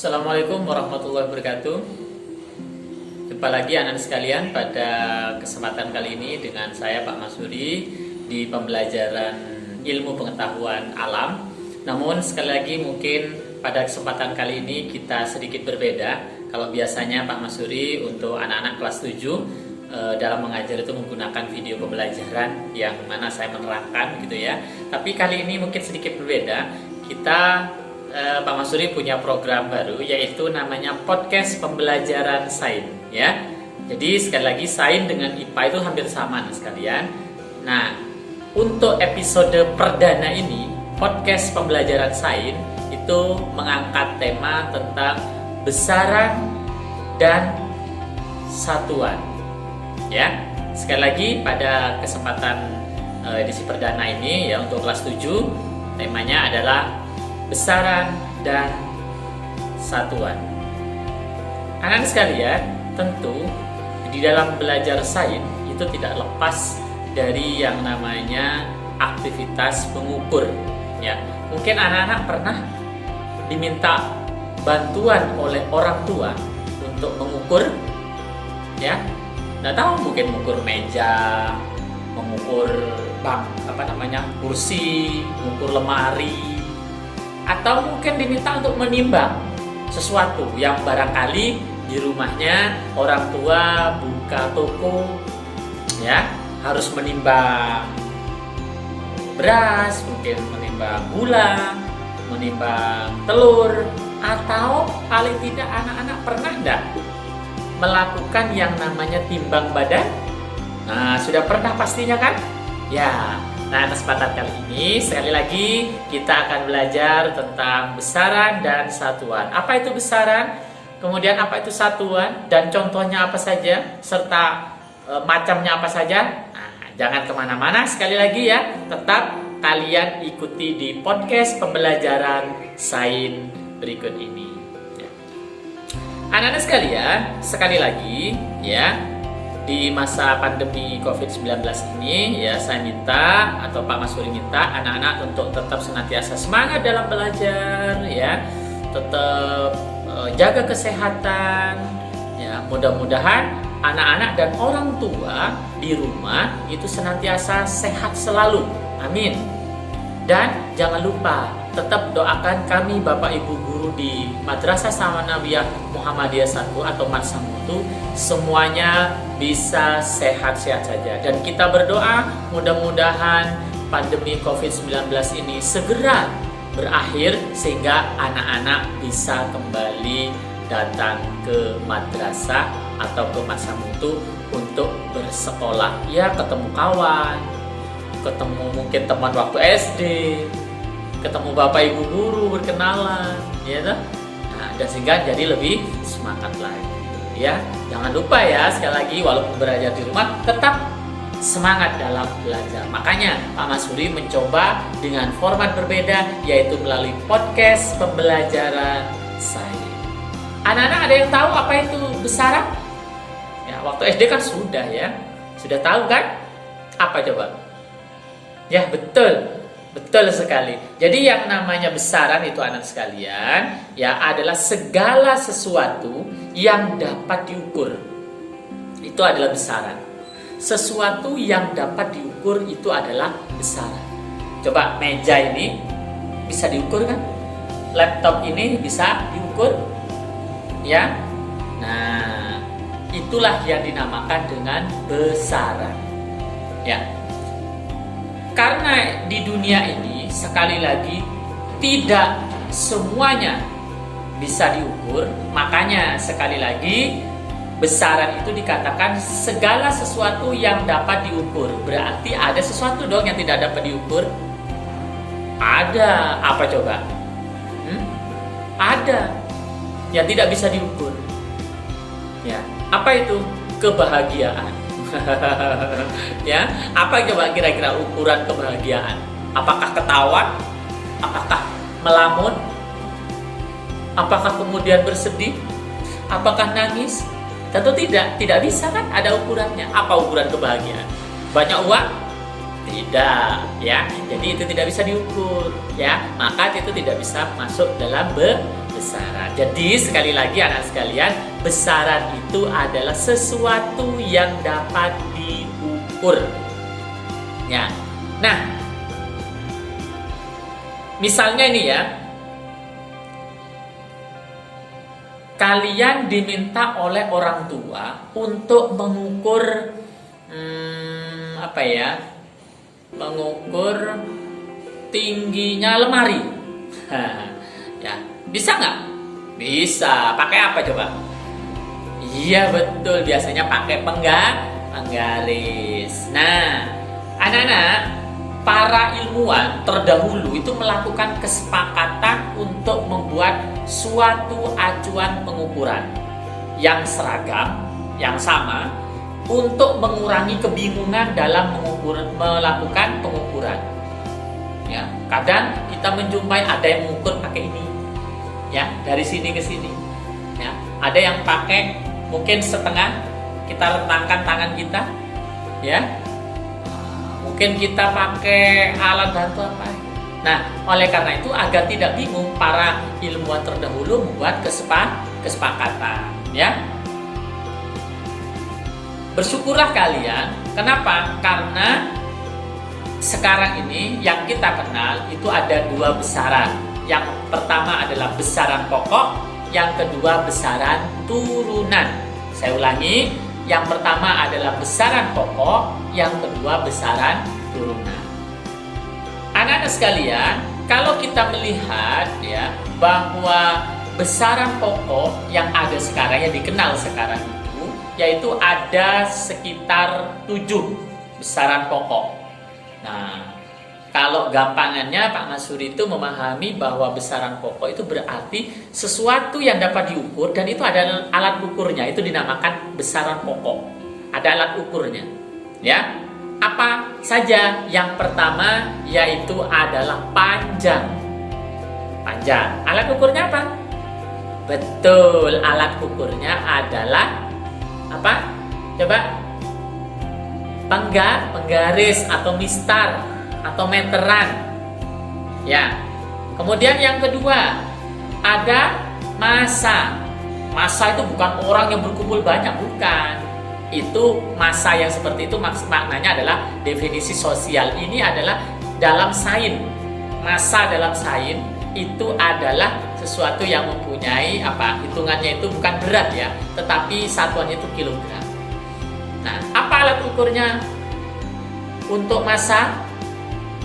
Assalamualaikum warahmatullahi wabarakatuh. Jumpa lagi anak-anak sekalian pada kesempatan kali ini dengan saya Pak Masuri di pembelajaran ilmu pengetahuan alam. Namun sekali lagi mungkin pada kesempatan kali ini kita sedikit berbeda. Kalau biasanya Pak Masuri untuk anak-anak kelas 7 dalam mengajar itu menggunakan video pembelajaran yang mana saya menerangkan gitu ya. Tapi kali ini mungkin sedikit berbeda. Kita Pak Masuri punya program baru yaitu namanya podcast pembelajaran sains ya. Jadi sekali lagi sains dengan IPA itu hampir sama nih sekalian. Nah, untuk episode perdana ini podcast pembelajaran sains itu mengangkat tema tentang besaran dan satuan. Ya. Sekali lagi pada kesempatan edisi perdana ini ya untuk kelas 7 temanya adalah besaran dan satuan. Anak-anak sekalian, tentu di dalam belajar sains itu tidak lepas dari yang namanya aktivitas mengukur. Ya, mungkin anak-anak pernah diminta bantuan oleh orang tua untuk mengukur, ya. Nggak tahu, mungkin mengukur meja, mengukur kursi, mengukur lemari, atau mungkin diminta untuk menimbang sesuatu yang barangkali di rumahnya orang tua buka toko ya, harus menimbang beras, mungkin menimbang gula, menimbang telur, atau paling tidak anak-anak pernah enggak melakukan yang namanya timbang badan? Nah, sudah pernah pastinya kan? Ya. Nah, kesempatan kali ini sekali lagi kita akan belajar tentang besaran dan satuan. Apa itu besaran? Kemudian apa itu satuan? Dan contohnya apa saja? Serta macamnya apa saja? Nah, jangan kemana-mana sekali lagi ya. Tetap kalian ikuti di podcast pembelajaran sains berikut ini. Ya. Anak-anak sekalian, sekali lagi ya. Di masa pandemi COVID-19 ini ya, saya minta atau Pak Masuri minta anak-anak untuk tetap senantiasa semangat dalam belajar ya, tetap jaga kesehatan ya. Mudah-mudahan anak-anak dan orang tua di rumah itu senantiasa sehat selalu, amin. Dan jangan lupa tetap doakan kami Bapak Ibu guru di Madrasah Sanawiyah Muhammadiyah 1 atau Madrasah Mutu semuanya bisa sehat-sehat saja. Dan kita berdoa mudah-mudahan pandemi COVID-19 ini segera berakhir sehingga anak-anak bisa kembali datang ke madrasah atau ke Madrasah Mutu untuk bersekolah. Ya, ketemu kawan, ketemu mungkin teman waktu SD, ketemu Bapak Ibu guru, berkenalan, ya toh? Nah, dan sehingga jadi lebih semangat lagi. Ya, jangan lupa ya, sekali lagi walaupun belajar di rumah tetap semangat dalam belajar. Makanya Pak Masuri mencoba dengan format berbeda yaitu melalui podcast pembelajaran sains. Anak-anak ada yang tahu apa itu besaran? Ya, waktu SD kan sudah ya. Sudah tahu kan? Apa coba? Ya, betul. Betul sekali. Jadi yang namanya besaran itu anak sekalian ya adalah segala sesuatu yang dapat diukur. Itu adalah besaran. Sesuatu yang dapat diukur itu adalah besaran. Coba meja ini bisa diukur kan? Laptop ini bisa diukur? Ya. Nah, itulah yang dinamakan dengan besaran. Ya. Karena di dunia ini sekali lagi tidak semuanya bisa diukur, makanya sekali lagi besaran itu dikatakan segala sesuatu yang dapat diukur. Berarti ada sesuatu dong yang tidak dapat diukur. Ada, apa coba? Ada yang tidak bisa diukur. Ya, apa itu? Kebahagiaan. Ya, apa coba kira-kira ukuran kebahagiaan? Apakah ketawa? Apakah melamun? Apakah kemudian bersedih? Apakah nangis? Tentu tidak bisa kan, ada ukurannya. Apa ukuran kebahagiaan? Banyak uang? Tidak, ya. Jadi itu tidak bisa diukur, ya. Maka itu tidak bisa masuk dalam besaran. Jadi sekali lagi anak sekalian, besaran itu adalah sesuatu yang dapat diukur. Ya. Nah, misalnya ini ya, kalian diminta oleh orang tua untuk mengukur mengukur tingginya lemari. Ya, bisa nggak? Bisa. Pakai apa coba? Iya betul, biasanya pakai penggaris. Nah, anak-anak, para ilmuwan terdahulu itu melakukan kesepakatan untuk membuat suatu acuan pengukuran yang seragam, yang sama, untuk mengurangi kebingungan dalam melakukan pengukuran. Ya, kadang kita menjumpai ada yang mengukur pakai ini, ya, dari sini ke sini. Ya, ada yang pakai mungkin setengah, kita rentangkan tangan kita, ya. Mungkin kita pakai alat bantu apa. Nah, oleh karena itu agar tidak bingung, para ilmuwan terdahulu membuat kesepakatan, ya. Bersyukurlah kalian. Kenapa? Karena sekarang ini yang kita kenal itu ada dua besaran. Yang pertama adalah besaran pokok, yang kedua besaran turunan. Saya ulangi, yang pertama adalah besaran pokok, yang kedua besaran turunan. Anak-anak sekalian, kalau kita melihat ya bahwa besaran pokok yang ada sekarang, yang dikenal sekarang itu, yaitu ada sekitar 7 besaran pokok. Nah, kalau gampangannya Pak Masuri itu memahami bahwa besaran pokok itu berarti sesuatu yang dapat diukur dan itu ada alat ukurnya, itu dinamakan besaran pokok. Ada alat ukurnya. Ya. Apa saja? Yang pertama yaitu adalah panjang. Panjang. Alat ukurnya apa? Betul, alat ukurnya adalah apa? Coba. Penggaris atau mistar atau meteran. Ya. Kemudian yang kedua ada massa. Massa itu bukan orang yang berkumpul banyak, bukan. Itu massa yang seperti itu maknanya adalah definisi sosial. Ini adalah dalam sains. Massa dalam sains itu adalah sesuatu yang mempunyai hitungannya itu bukan berat ya, tetapi satuannya itu kilogram. Nah, apa alat ukurnya untuk massa?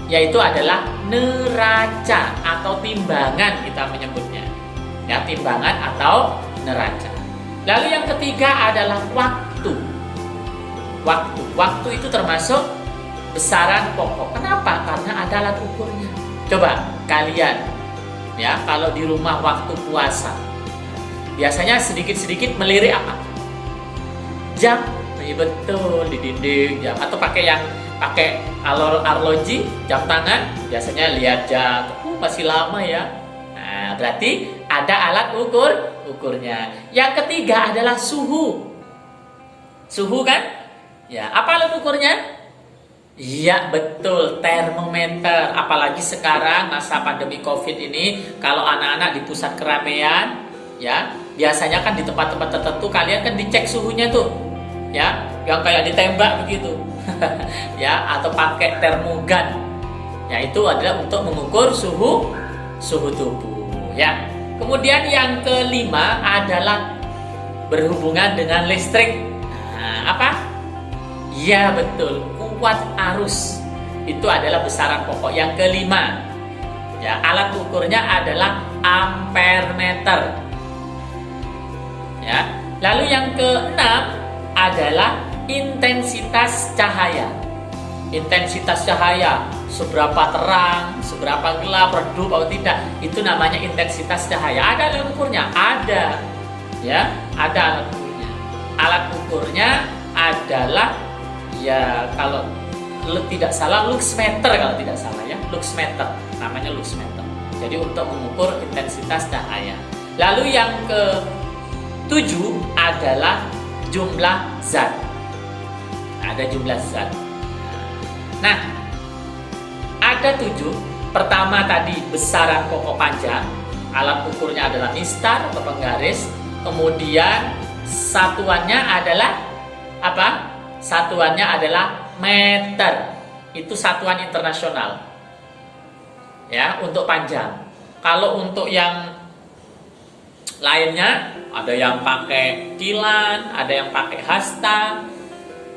Yaitu adalah neraca atau timbangan kita menyebutnya. Ya, timbangan atau neraca. Lalu yang ketiga adalah waktu. Waktu itu termasuk besaran pokok. Kenapa? Karena ada alat ukurnya. Coba kalian ya, kalau di rumah waktu puasa biasanya sedikit-sedikit melirik apa? Jam. Iya betul, di dinding jam, atau pakai arloji, jam tangan, biasanya lihat jam, masih lama ya. Nah, berarti ada alat ukurnya. Yang ketiga adalah suhu. Suhu kan? Ya, apa alat ukurnya? Iya betul, termometer. Apalagi sekarang masa pandemi Covid ini, kalau anak-anak di pusat keramaian, ya biasanya kan di tempat-tempat tertentu kalian kan dicek suhunya tuh. Ya, yang kayak ditembak begitu. Ya, atau pakai termogan. Ya, itu adalah untuk mengukur suhu tubuh, ya. Kemudian yang kelima adalah berhubungan dengan listrik. Nah, apa? Ya, betul, kuat arus. Itu adalah besaran pokok yang kelima. Ya, alat ukurnya adalah ampermeter. Ya. Lalu yang keenam adalah intensitas cahaya. Intensitas cahaya, seberapa terang, seberapa gelap, redup atau tidak, itu namanya intensitas cahaya. Ada alat ukurnya? Ada. Ya, ada alat ukurnya. Alat ukurnya adalah ya kalau tidak salah luxmeter, kalau tidak salah ya, luxmeter. Namanya luxmeter. Jadi untuk mengukur intensitas cahaya. Lalu yang ke-7 adalah jumlah zat. Ada jumlah zat. Nah, ada 7. Pertama tadi besaran pokok panjang. alat ukurnya adalah mistar atau penggaris. Kemudian satuannya adalah apa? Satuannya adalah meter. Itu satuan internasional. Ya, untuk panjang. Kalau untuk yang lainnya, ada yang pakai kilan, ada yang pakai hasta,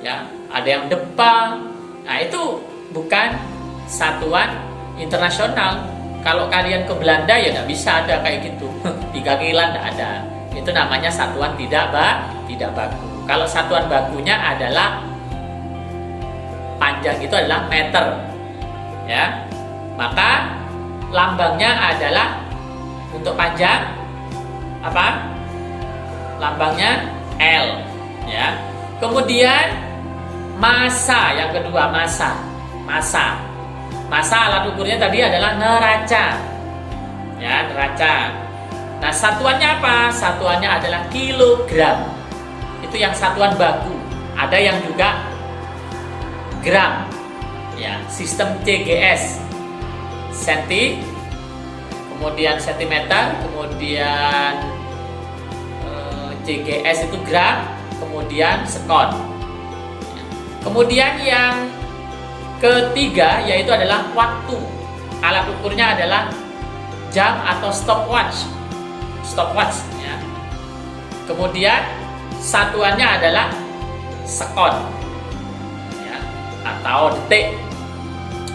ya, ada yang depa. Nah, itu bukan satuan internasional. Kalau kalian ke Belanda ya nggak bisa ada kayak gitu. 3 kilan nggak ada. Itu namanya satuan tidak baku. Kalau satuan bakunya adalah panjang, itu adalah meter. Ya. Maka lambangnya adalah untuk panjang apa? Lambangnya L, ya. Kemudian massa, yang kedua massa. Massa alat ukurnya tadi adalah neraca. Ya, neraca. Nah, satuannya apa? Satuannya adalah kilogram. Itu yang satuan baku. Ada yang juga gram. Ya, sistem CGS. Senti, kemudian sentimeter, kemudian CGS itu gram, kemudian sekon. Kemudian yang ketiga yaitu adalah waktu. Alat ukurnya adalah jam atau stopwatch. Ya. Kemudian satuannya adalah sekon, ya, atau detik.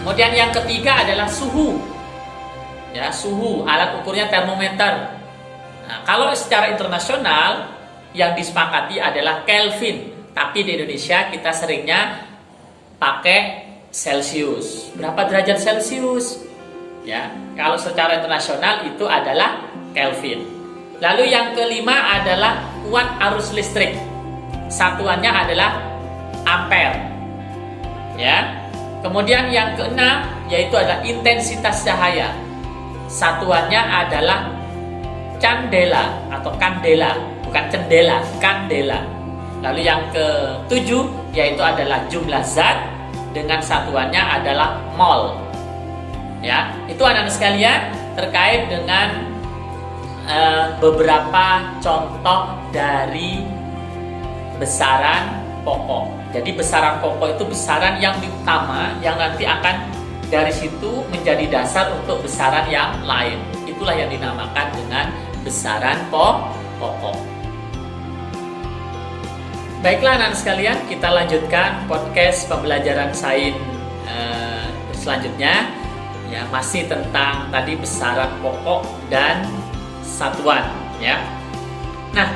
Kemudian yang ketiga adalah suhu. Ya, suhu, alat ukurnya termometer. Nah, kalau secara internasional yang disepakati adalah Kelvin, tapi di Indonesia kita seringnya pakai Celsius. Berapa derajat Celsius? Ya, kalau secara internasional itu adalah Kelvin. Lalu yang kelima adalah watt arus listrik. Satuannya adalah ampere. Ya. Kemudian yang keenam yaitu adalah intensitas cahaya. Satuannya adalah candela atau kandela, bukan cendela, kandela. Lalu yang ketujuh yaitu adalah jumlah zat dengan satuannya adalah mol. Ya, itu anak-anak sekalian terkait dengan beberapa contoh dari besaran pokok. Jadi besaran pokok itu besaran yang utama yang nanti akan dari situ menjadi dasar untuk besaran yang lain. Itulah yang dinamakan dengan besaran pokok. Baiklah anak-anak sekalian, kita lanjutkan podcast pembelajaran sains selanjutnya. Ya, masih tentang tadi besaran pokok dan satuan, ya. Nah,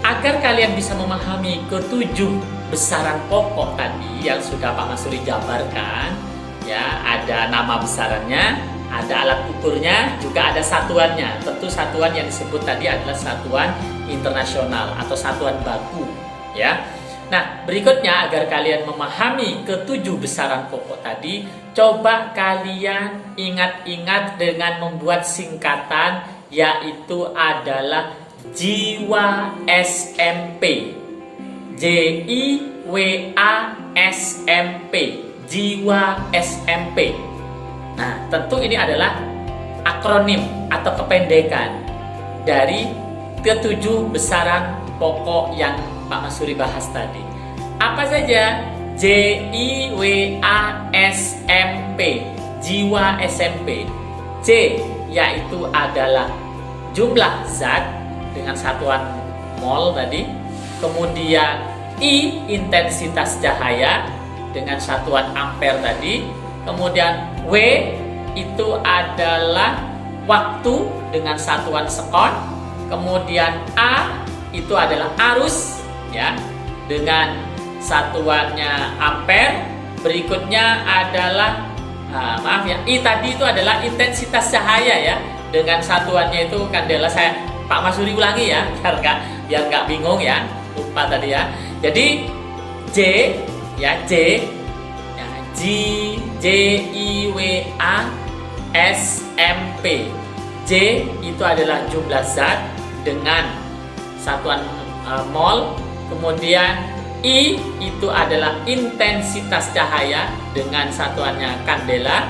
agar kalian bisa memahami ketujuh besaran pokok tadi yang sudah Pak Masuri jabarkan, ya, ada nama besarannya, ada alat ukurnya, juga ada satuannya. Tentu satuan yang disebut tadi adalah satuan internasional atau satuan baku, ya. Nah, berikutnya agar kalian memahami ketujuh besaran pokok tadi, coba kalian ingat-ingat dengan membuat singkatan, yaitu adalah jiwa SMP. JIWA-SMP, jiwa SMP. Nah, tentu ini adalah akronim atau kependekan dari ketujuh besaran pokok yang Pak Masuri bahas tadi. Apa saja? JIWA-SMP, jiwa SMP. J yaitu adalah jumlah zat dengan satuan mol tadi. Kemudian I intensitas cahaya dengan satuan ampere tadi. Kemudian W itu adalah waktu dengan satuan sekon. Kemudian A itu adalah arus, ya, dengan satuannya ampere. Berikutnya adalah I tadi itu adalah intensitas cahaya, ya, dengan satuannya itu kandela. Saya Pak Masuri ulangi ya, biar nggak bingung ya, lupa tadi ya. Jadi J, ya, J, ya, JIWA-SMP. J itu adalah jumlah zat dengan satuan mol. Kemudian I itu adalah intensitas cahaya dengan satuannya kandela.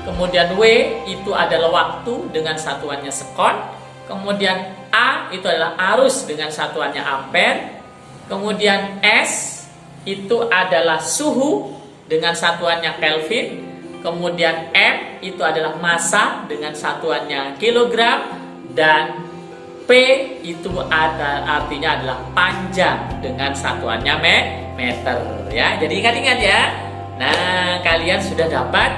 kemudian W itu adalah waktu dengan satuannya sekon, kemudian A itu adalah arus dengan satuannya ampere, kemudian S itu adalah suhu dengan satuannya Kelvin, kemudian M itu adalah massa dengan satuannya kilogram, dan P itu artinya adalah panjang dengan satuannya meter ya. Jadi ingat-ingat ya. Nah, kalian sudah dapat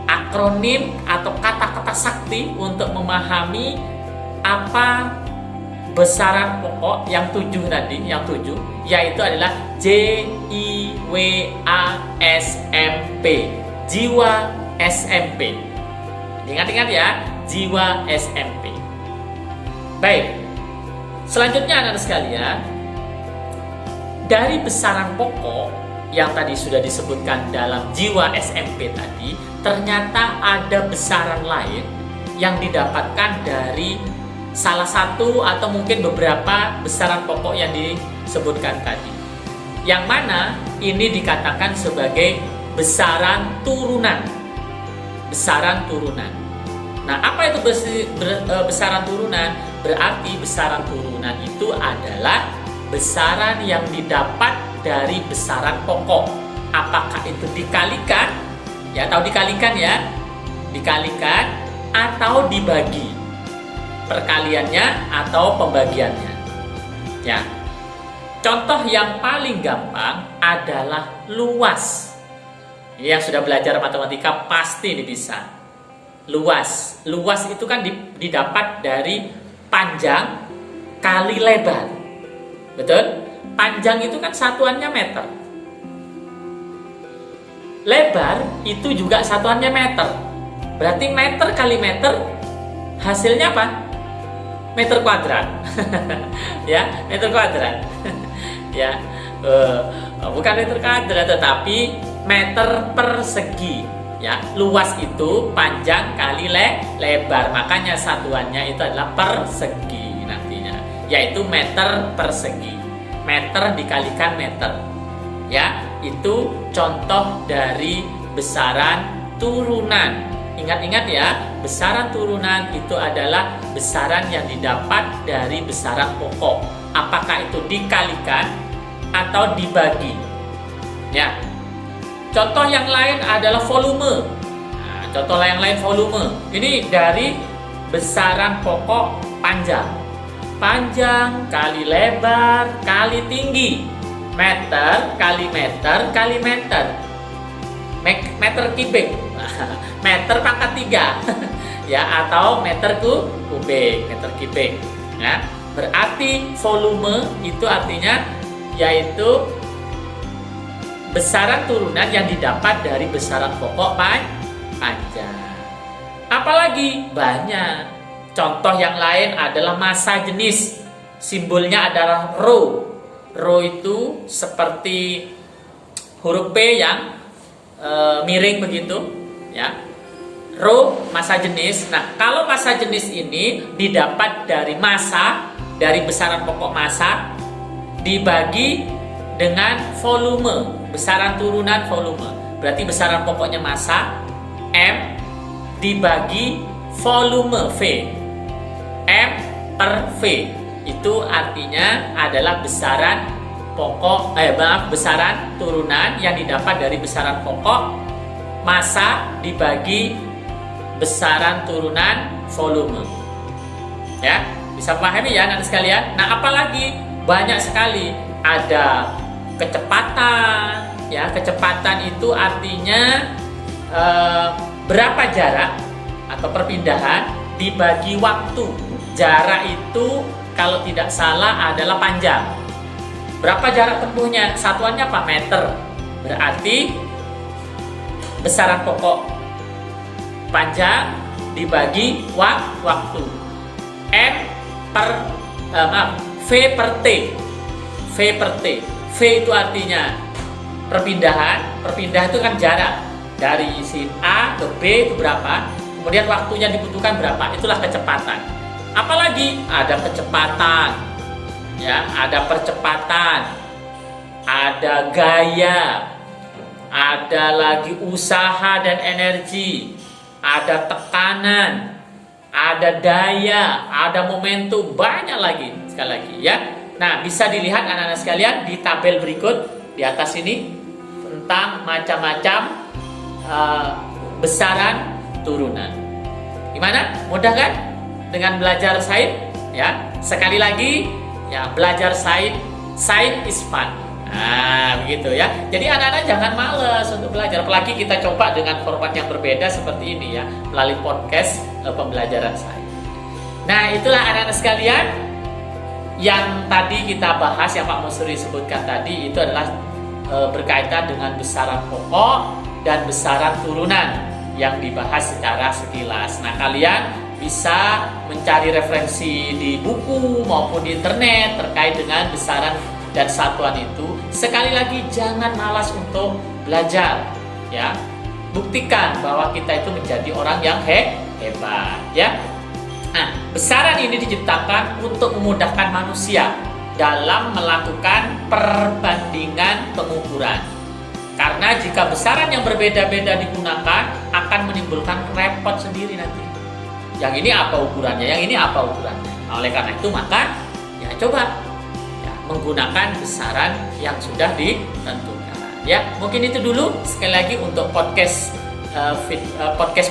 akronim atau kata-kata sakti untuk memahami apa besaran pokok yang 7 tadi, yang 7 yaitu adalah JIWA-SMP, jiwa SMP. Ingat-ingat ya, jiwa SMP. Baik, selanjutnya anak-anak sekalian, dari besaran pokok yang tadi sudah disebutkan dalam jiwa SMP tadi, ternyata ada besaran lain yang didapatkan dari salah satu atau mungkin beberapa besaran pokok yang disebutkan tadi, yang mana ini dikatakan sebagai besaran turunan. Besaran turunan. Nah, apa itu besaran turunan? Berarti besaran turunan itu adalah besaran yang didapat dari besaran pokok. Apakah itu dikalikan, ya, atau dikalikan ya, dikalikan atau dibagi, perkaliannya atau pembagiannya. Ya, contoh yang paling gampang adalah luas. Yang sudah belajar matematika pasti ini bisa. Luas itu kan didapat dari panjang kali lebar. Betul? Panjang itu kan satuannya meter. Lebar itu juga satuannya meter. Berarti meter kali meter hasilnya apa? Meter kuadrat. Ya, meter kuadrat. Ya, bukan meter kuadrat tetapi meter persegi. Ya, luas itu panjang kali lebar, makanya satuannya itu adalah persegi nantinya, yaitu meter persegi. Meter dikalikan meter. Ya, itu contoh dari besaran turunan. Ingat-ingat ya, besaran turunan itu adalah besaran yang didapat dari besaran pokok. Apakah itu dikalikan atau dibagi? Ya. Contoh yang lain adalah volume. Nah, contoh yang lain volume. Ini dari besaran pokok panjang. Panjang kali lebar kali tinggi. Meter kali meter kali meter. Meter kubik. Meter pangkat 3. Ya, atau meter kubik, meter kubik. Ya. Berarti volume itu artinya yaitu besaran turunan yang didapat dari besaran pokok panjang. Apalagi banyak. Contoh yang lain adalah massa jenis. Simbolnya adalah rho. Rho itu seperti huruf P yang miring begitu, ya. Rho massa jenis. Nah, kalau massa jenis ini didapat dari massa, dari besaran pokok massa dibagi dengan volume, besaran turunan volume. Berarti besaran pokoknya massa M dibagi volume V. M per V itu artinya adalah besaran pokok besaran turunan yang didapat dari besaran pokok massa dibagi besaran turunan volume. Ya, bisa pahami ya anak sekalian. Nah, apalagi banyak sekali, ada kecepatan, ya, kecepatan itu artinya berapa jarak atau perpindahan dibagi waktu. Jarak itu kalau tidak salah adalah panjang. Berapa jarak tempuhnya? Satuannya apa? Meter. Berarti besaran pokok panjang dibagi waktu. M per V per T. V per T. V itu artinya perpindahan. Perpindahan itu kan jarak dari si A ke B itu berapa, kemudian waktunya dibutuhkan berapa, itulah kecepatan. Apalagi ada kecepatan, ya, ada percepatan, ada gaya, ada lagi usaha dan energi, ada tekanan, ada daya, ada momentum, banyak lagi sekali lagi ya. Nah, bisa dilihat anak-anak sekalian di tabel berikut di atas ini tentang macam-macam besaran turunan. Gimana? Mudah kan? Dengan belajar sains ya. Sekali lagi ya, belajar sains is fun. Nah, begitu ya. Jadi anak-anak jangan malas untuk belajar. Apalagi kita coba dengan format yang berbeda seperti ini ya, melalui podcast pembelajaran sains. Nah, itulah anak-anak sekalian yang tadi kita bahas, yang Pak Masuri sebutkan tadi, itu adalah berkaitan dengan besaran pokok dan besaran turunan yang dibahas secara sekilas. Nah, kalian bisa mencari referensi di buku maupun di internet terkait dengan besaran dan satuan itu. Sekali lagi, jangan malas untuk belajar ya. Buktikan bahwa kita itu menjadi orang yang hebat ya. Nah, besaran ini diciptakan untuk memudahkan manusia dalam melakukan perbandingan pengukuran. Karena jika besaran yang berbeda-beda digunakan akan menimbulkan repot sendiri nanti. Yang ini apa ukurannya, yang ini apa ukurannya. Nah, oleh karena itu maka ya coba ya, menggunakan besaran yang sudah ditentukan. Ya, mungkin itu dulu sekali lagi untuk podcast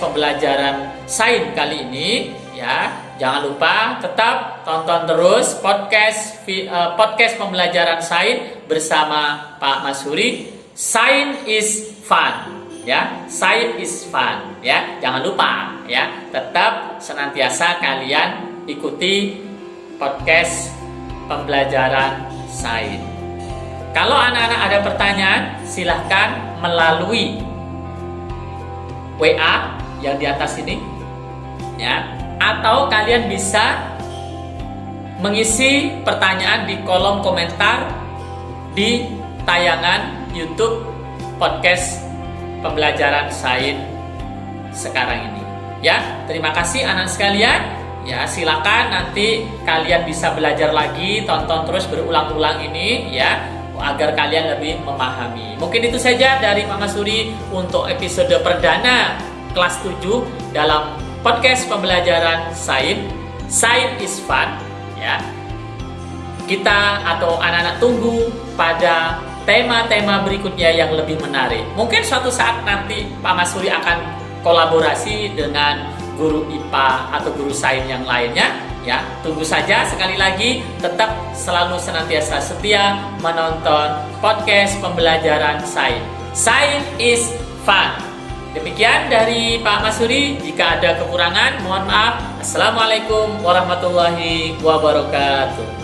pembelajaran sains kali ini ya. Jangan lupa tetap tonton terus podcast pembelajaran sains bersama Pak Masuri. Sains is fun ya, sains is fun ya. Jangan lupa ya, tetap senantiasa kalian ikuti podcast pembelajaran sains. Kalau anak-anak ada pertanyaan, silahkan melalui WA yang di atas ini ya, atau kalian bisa mengisi pertanyaan di kolom komentar di tayangan YouTube podcast pembelajaran sains sekarang ini ya. Terima kasih anak sekalian ya. Silakan nanti kalian bisa belajar lagi, tonton terus berulang-ulang ini ya, agar kalian lebih memahami. Mungkin itu saja dari Pak Masuri untuk episode perdana kelas 7 dalam podcast pembelajaran sains. Sains is fun ya. Kita atau anak-anak tunggu pada tema-tema berikutnya yang lebih menarik. Mungkin suatu saat nanti Pak Masuri akan kolaborasi dengan guru IPA atau guru sains yang lainnya ya. Tunggu saja. Sekali lagi tetap selalu senantiasa setia menonton podcast pembelajaran sains. Sains is fun. Demikian dari Pak Masuri. Jika ada kekurangan, mohon maaf. Assalamualaikum warahmatullahi wabarakatuh.